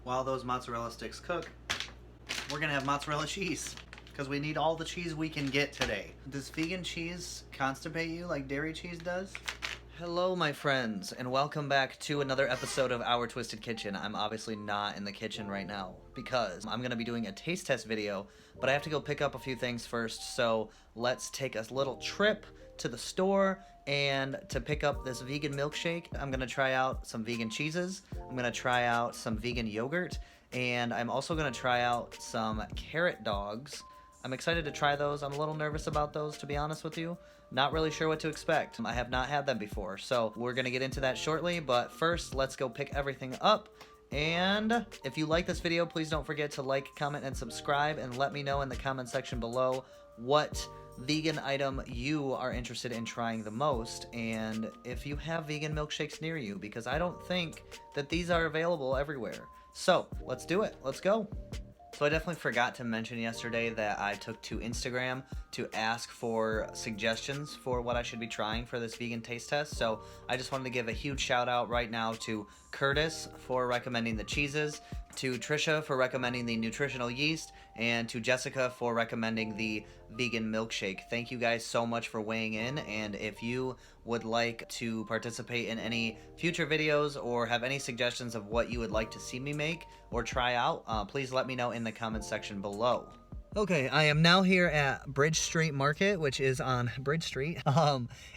while those mozzarella sticks cook, we're gonna have mozzarella cheese because we need all the cheese we can get today. Does vegan cheese constipate you like dairy cheese does? Hello, my friends, and welcome back to another episode of Our Twisted Kitchen. I'm obviously not in the kitchen right now because I'm gonna be doing a taste test video, but I have to go pick up a few things first, so let's take a little trip to the store and to pick up this vegan milkshake. I'm gonna try out some vegan cheeses, I'm gonna try out some vegan yogurt, and I'm also gonna try out some carrot dogs. I'm excited to try those. I'm a little nervous about those, to be honest with you. Not really sure what to expect. I have not had them before, so we're gonna get into that shortly, but first, let's go pick everything up. And if you like this video, please don't forget to like, comment, and subscribe, and let me know in the comment section below what vegan item you are interested in trying the most, and if you have vegan milkshakes near you, because I don't think that these are available everywhere. So let's do it. Let's go. So I definitely forgot to mention yesterday that I took to Instagram to ask for suggestions for what I should be trying for this vegan taste test. So I just wanted to give a huge shout out right now to Curtis for recommending the cheeses, to Trisha for recommending the nutritional yeast, and to Jessica for recommending the vegan milkshake. Thank you guys so much for weighing in, and if you would like to participate in any future videos or have any suggestions of what you would like to see me make or try out, please let me know in the comments section below. Okay, I am now here at Bridge Street Market, which is on Bridge Street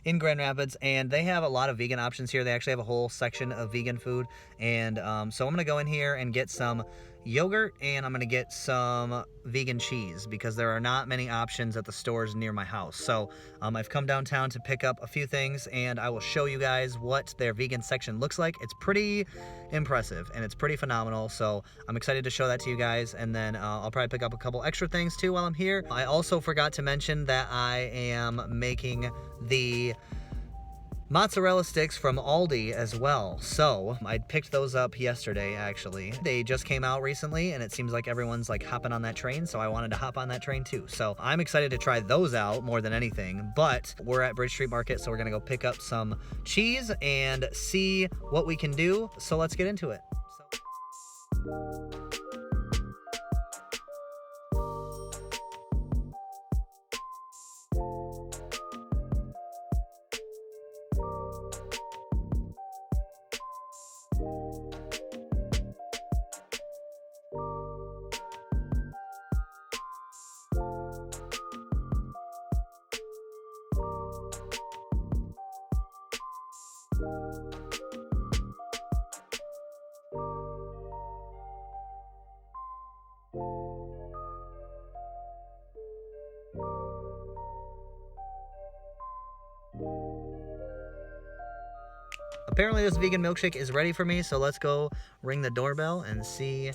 in Grand Rapids, and they have a lot of vegan options here. They actually have a whole section of vegan food, and so I'm going to go in here and get some yogurt, and I'm going to get some vegan cheese because there are not many options at the stores near my house. So I've come downtown to pick up a few things, and I will show you guys what their vegan section looks like. It's pretty impressive, and it's pretty phenomenal, so I'm excited to show that to you guys, and then I'll probably pick up a couple extra things too while I'm here. I also forgot to mention that I am making the mozzarella sticks from Aldi as well. So I picked those up yesterday, actually. They just came out recently, and it seems like everyone's like hopping on that train, so I wanted to hop on that train too. So I'm excited to try those out more than anything, but we're at Bridge Street Market, so we're gonna go pick up some cheese and see what we can do. So let's get into it. Apparently this vegan milkshake is ready for me, so let's go ring the doorbell and see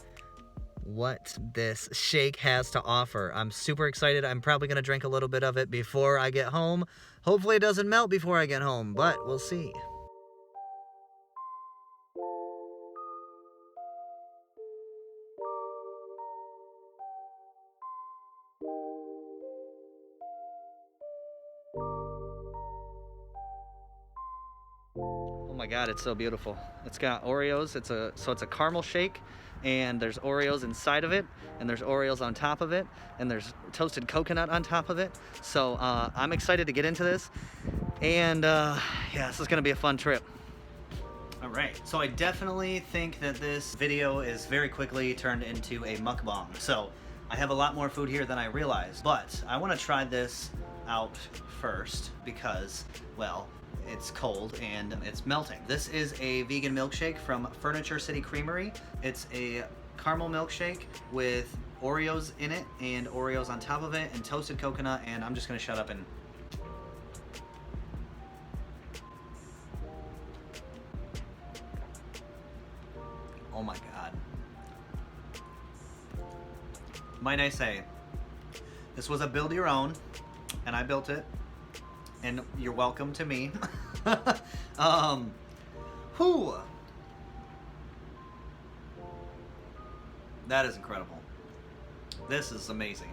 what this shake has to offer. I'm super excited. I'm probably going to drink a little bit of it before I get home. Hopefully it doesn't melt before I get home, but we'll see. Oh my god, it's so beautiful. It's got Oreos. So it's a caramel shake, and there's Oreos inside of it, and there's Oreos on top of it, and there's toasted coconut on top of it. So I'm excited to get into this, and yeah, this is gonna be a fun trip. Alright, so I definitely think that this video is very quickly turned into a mukbang. So I have a lot more food here than I realized, but I want to try this out first because, well, it's cold and it's melting. This is a vegan milkshake from Furniture City Creamery. It's a caramel milkshake with Oreos in it and Oreos on top of it and toasted coconut, and I'm just gonna shut up and oh my god. Might I say, this was a build your own, and I built it, and you're welcome to me. Whew. That is incredible. This is amazing.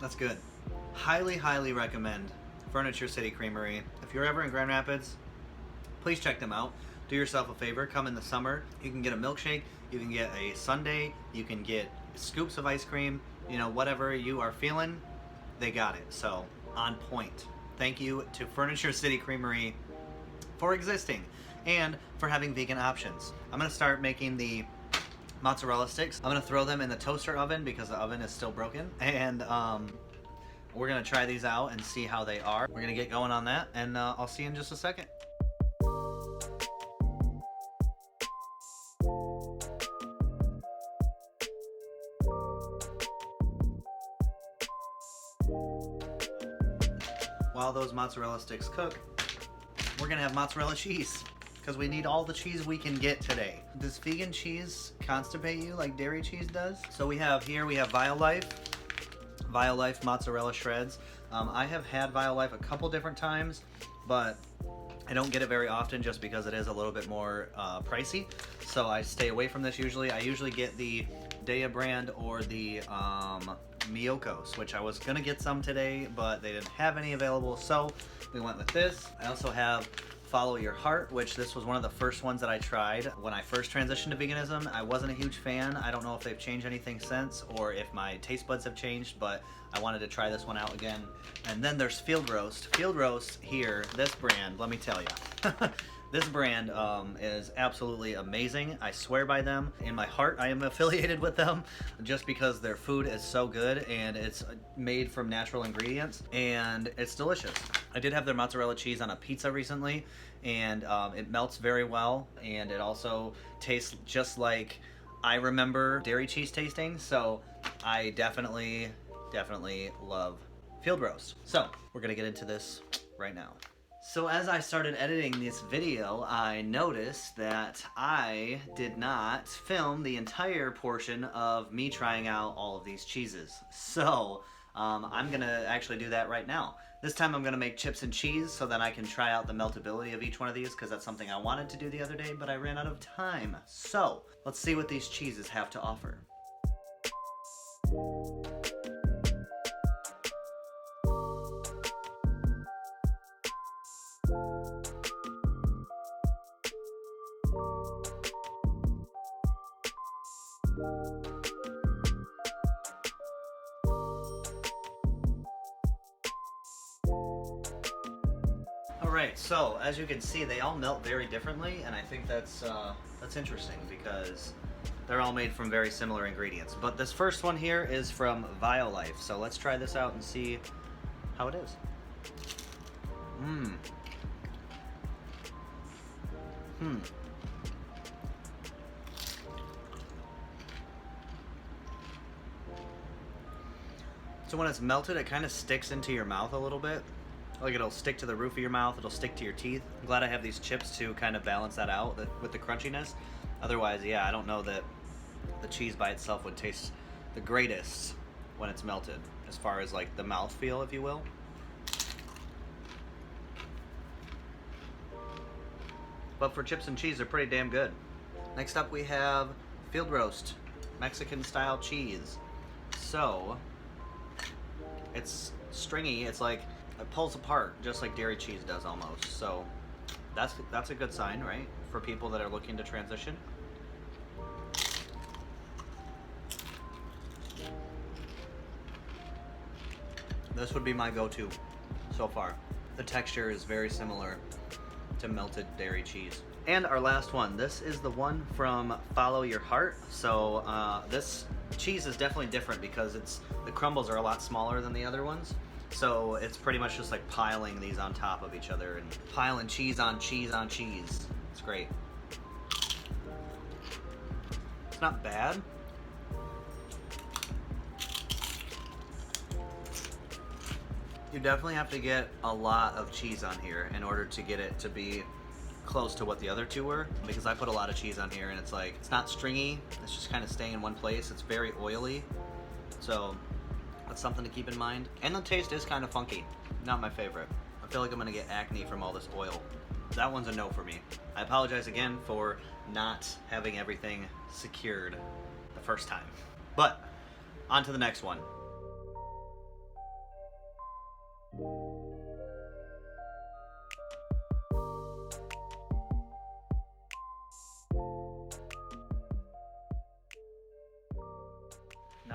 That's good. Highly, highly recommend Furniture City Creamery. If you're ever in Grand Rapids, please check them out. Do yourself a favor, come in the summer. You can get a milkshake, you can get a sundae, you can get scoops of ice cream, you know, whatever you are feeling, they got it. So, on point. Thank you to Furniture City Creamery for existing and for having vegan options. I'm gonna start making the mozzarella sticks. I'm gonna throw them in the toaster oven because the oven is still broken, and we're gonna try these out and see how they are. We're gonna get going on that, and I'll see you in just a second. While those mozzarella sticks cook, we're gonna have mozzarella cheese because we need all the cheese we can get today. Does vegan cheese constipate you like dairy cheese does? So we have Violife mozzarella shreds. I have had Violife a couple different times, but I don't get it very often just because it is a little bit more pricey. So I stay away from this usually. I usually get the Dea brand or the Miyokos, which I was gonna get some today, but they didn't have any available, so we went with this. I also have Follow Your Heart, which this was one of the first ones that I tried when I first transitioned to veganism. I wasn't a huge fan. I don't know if they've changed anything since or if my taste buds have changed, but I wanted to try this one out again. And then there's Field Roast. Field Roast here, this brand, let me tell you. This brand is absolutely amazing. I swear by them. In my heart, I am affiliated with them just because their food is so good and it's made from natural ingredients and it's delicious. I did have their mozzarella cheese on a pizza recently, and it melts very well, and it also tastes just like I remember dairy cheese tasting, so I definitely love Field Roast. So we're gonna get into this right now. So as I started editing this video, I noticed that I did not film the entire portion of me trying out all of these cheeses. So I'm gonna actually do that right now. This time I'm gonna make chips and cheese so that I can try out the meltability of each one of these, because that's something I wanted to do the other day, but I ran out of time. So let's see what these cheeses have to offer. Alright, so as you can see, they all melt very differently, and I think that's interesting because they're all made from very similar ingredients. But this first one here is from Violife, so let's try this out and see how it is. So when it's melted, it kind of sticks into your mouth a little bit. Like it'll stick to the roof of your mouth, it'll stick to your teeth. I'm glad I have these chips to kind of balance that out with the crunchiness. Otherwise, yeah, I don't know that the cheese by itself would taste the greatest when it's melted, as far as like the mouthfeel, if you will. But for chips and cheese, they're pretty damn good. Next up we have Field Roast, Mexican style cheese. So, it's stringy, it's like, it pulls apart just like dairy cheese does almost. So that's a good sign, right? For people that are looking to transition. This would be my go-to so far. The texture is very similar to melted dairy cheese. And our last one, this is the one from Follow Your Heart. So this cheese is definitely different because the crumbles are a lot smaller than the other ones. So it's pretty much just like piling these on top of each other and piling cheese on cheese on cheese. It's great. It's not bad. You definitely have to get a lot of cheese on here in order to get it to be close to what the other two were, because I put a lot of cheese on here and it's like, it's not stringy, it's just kind of staying in one place. It's very oily. So that's something to keep in mind. And the taste is kind of funky. Not my favorite. I feel like I'm gonna get acne from all this oil. That one's a no for me. I apologize again for not having everything secured the first time. But, on to the next one.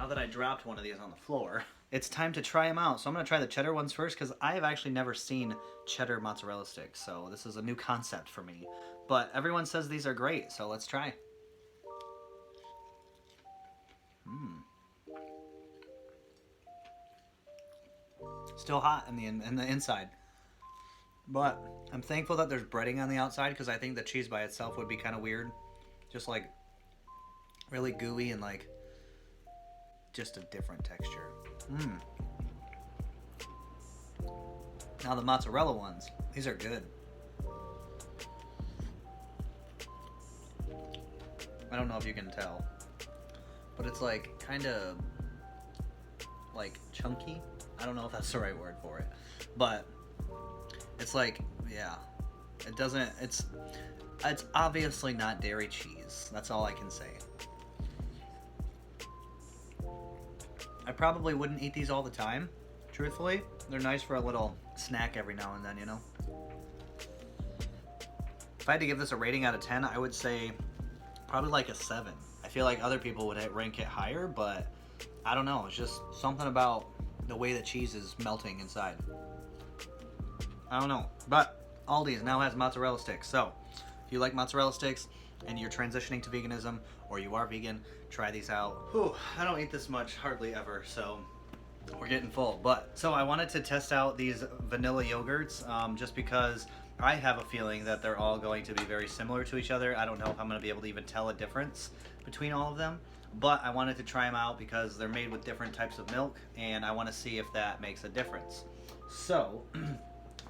that I dropped one of these on the floor, it's time to try them out. So I'm gonna try the cheddar ones first because I have actually never seen cheddar mozzarella sticks. So this is a new concept for me. But everyone says these are great, so let's try. Still hot in the inside. But I'm thankful that there's breading on the outside because I think the cheese by itself would be kind of weird. Just like really gooey and like just a different texture. Now the mozzarella ones, these are good. I don't know if you can tell, but it's like kind of like chunky. I don't know if that's the right word for it, but it's like, yeah, it doesn't, it's obviously not dairy cheese. That's all I can say. I probably wouldn't eat these all the time, truthfully. They're nice for a little snack every now and then, you know? If I had to give this a rating out of 10, I would say probably like a 7. I feel like other people would rank it higher, but I don't know. It's just something about the way the cheese is melting inside. I don't know. But Aldi's now has mozzarella sticks. So if you like mozzarella sticks and you're transitioning to veganism or you are vegan, try these out. Whew, I don't eat this much hardly ever, so we're getting full. But so I wanted to test out these vanilla yogurts just because I have a feeling that they're all going to be very similar to each other. I don't know if I'm going to be able to even tell a difference between all of them, but I wanted to try them out because they're made with different types of milk and I want to see if that makes a difference. So the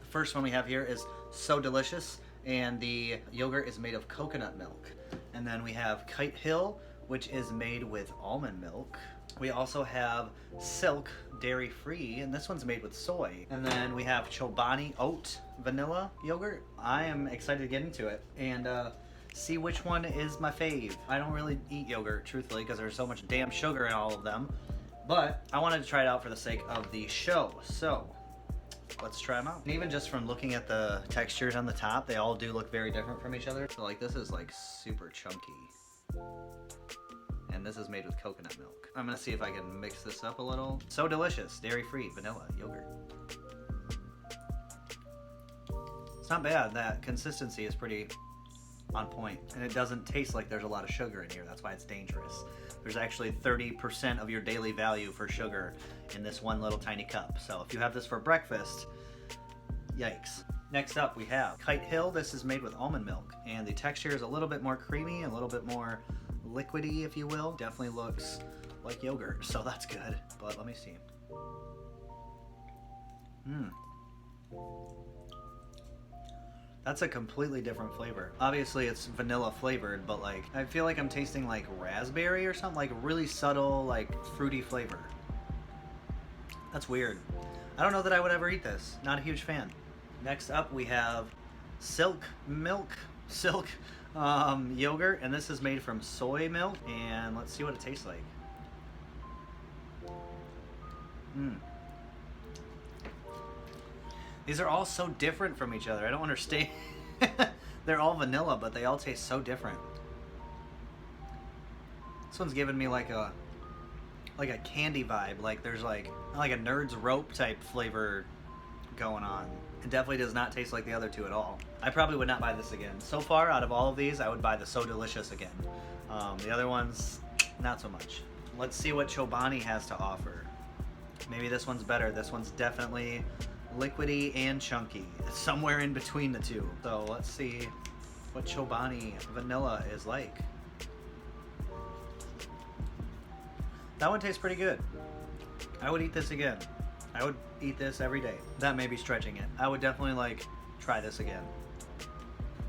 first one we have here is So Delicious, and the yogurt is made of coconut milk. And then we have Kite Hill, which is made with almond milk. We also have Silk, dairy-free, and this one's made with soy. And then we have Chobani Oat Vanilla Yogurt. I am excited to get into it and see which one is my fave. I don't really eat yogurt, truthfully, because there's so much damn sugar in all of them. But I wanted to try it out for the sake of the show. So let's try them out. And even just from looking at the textures on the top, they all do look very different from each other. So like this is like super chunky. And this is made with coconut milk. I'm gonna see if I can mix this up a little. So Delicious, dairy-free vanilla yogurt. It's not bad. That consistency is pretty on point. And it doesn't taste like there's a lot of sugar in here. That's why it's dangerous. There's actually 30% of your daily value for sugar in this one little tiny cup. So if you have this for breakfast, yikes. Next up we have Kite Hill. This is made with almond milk and the texture is a little bit more creamy, a little bit more liquidy, if you will. Definitely looks like yogurt, so that's good. But let me see. That's a completely different flavor. Obviously it's vanilla flavored, but like I feel like I'm tasting like raspberry or something, like really subtle, like fruity flavor. That's weird. I don't know that I would ever eat this. Not a huge fan. Next up we have Silk yogurt, and this is made from soy milk, and let's see what it tastes like. These are all so different from each other. I don't understand. They're all vanilla, but they all taste so different. This one's giving me like a candy vibe. Like there's like a Nerd's Rope type flavor going on. It definitely does not taste like the other two at all. I probably would not buy this again. So far, out of all of these, I would buy the So Delicious again. The other ones, not so much. Let's see what Chobani has to offer. Maybe this one's better. This one's definitely liquidy and chunky. It's somewhere in between the two. So let's see what Chobani vanilla is like. That one tastes pretty good. I would eat this again. I would eat this every day. That may be stretching it. I would definitely like try this again.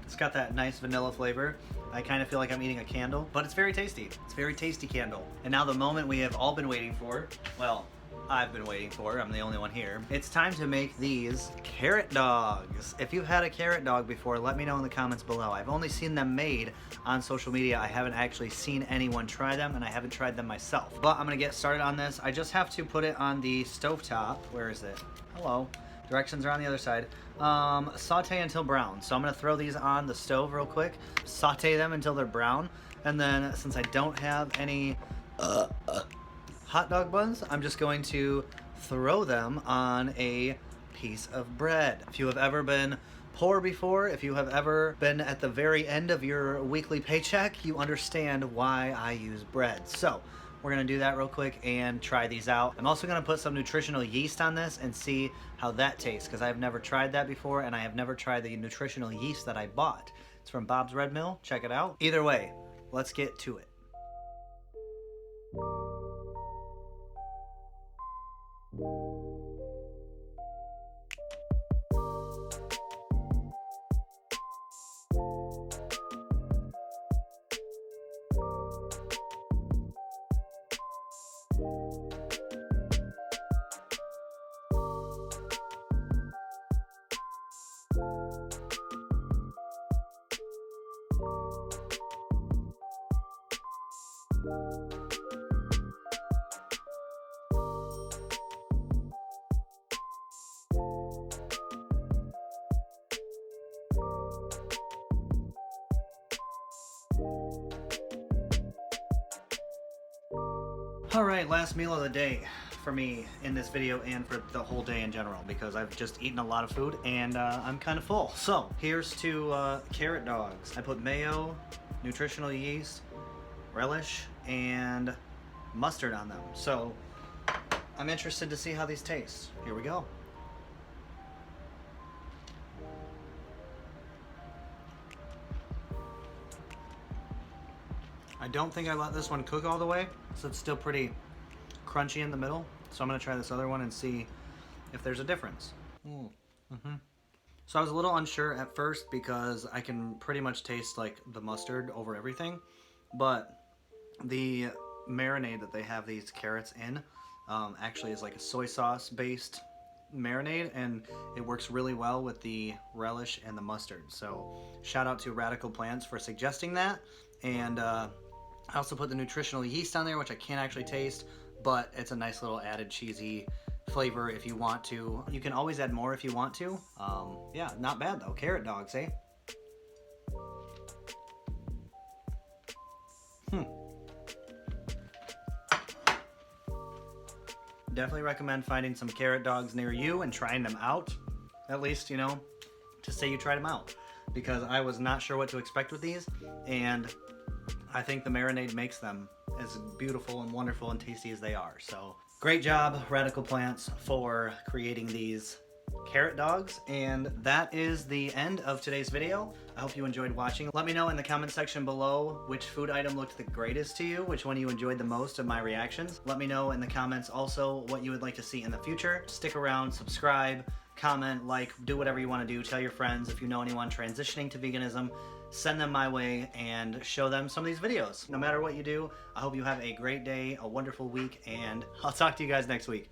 It's got that nice vanilla flavor. I kind of feel like I'm eating a candle, but it's very tasty. It's a very tasty candle. And now the moment we have all been waiting for, well, I've been waiting for, I'm the only one here. It's time to make these carrot dogs. If you've had a carrot dog before, let me know in the comments below. I've only seen them made on social media. I haven't actually seen anyone try them, and I haven't tried them myself. But I'm gonna get started on this. I just have to put it on the stovetop. Where is it? Hello. Directions are on the other side. Saute until brown. So I'm gonna throw these on the stove real quick, saute them until they're brown, and then since I don't have any hot dog buns, I'm just going to throw them on a piece of bread. If you have ever been poor before, if you have ever been at the very end of your weekly paycheck, you understand why I use bread. So we're gonna do that real quick and try these out. I'm also gonna put some nutritional yeast on this and see how that tastes, because I've never tried that before, and I have never tried the nutritional yeast that I bought. It's from Bob's Red Mill, check it out. Either way, let's get to it. All right, last meal of the day for me in this video and for the whole day in general, because I've just eaten a lot of food and I'm kind of full. So here's to carrot dogs. I put mayo, nutritional yeast, relish, and mustard on them. So I'm interested to see how these taste. Here we go. I don't think I let this one cook all the way, so it's still pretty crunchy in the middle. So I'm gonna try this other one and see if there's a difference. So I was a little unsure at first because I can pretty much taste like the mustard over everything, but the marinade that they have these carrots in actually is like a soy sauce based marinade, and it works really well with the relish and the mustard. So shout out to Radical Plants for suggesting that. And I also put the nutritional yeast on there, which I can't actually taste, but it's a nice little added cheesy flavor if you want to. You can always add more if you want to. Yeah, not bad though. Carrot dogs, eh? Definitely recommend finding some carrot dogs near you and trying them out. At least, you know, to say you tried them out. Because I was not sure what to expect with these, and I think the marinade makes them as beautiful and wonderful and tasty as they are. So great job, Radical Plants, for creating these carrot dogs. And that is the end of today's video. I hope you enjoyed watching. Let me know in the comment section below which food item looked the greatest to you, which one you enjoyed the most of my reactions. Let me know in the comments also what you would like to see in the future. Stick around, subscribe, comment, like, do whatever you want to do. Tell your friends if you know anyone transitioning to veganism. Send them my way and show them some of these videos. No matter what you do, I hope you have a great day, a wonderful week, and I'll talk to you guys next week.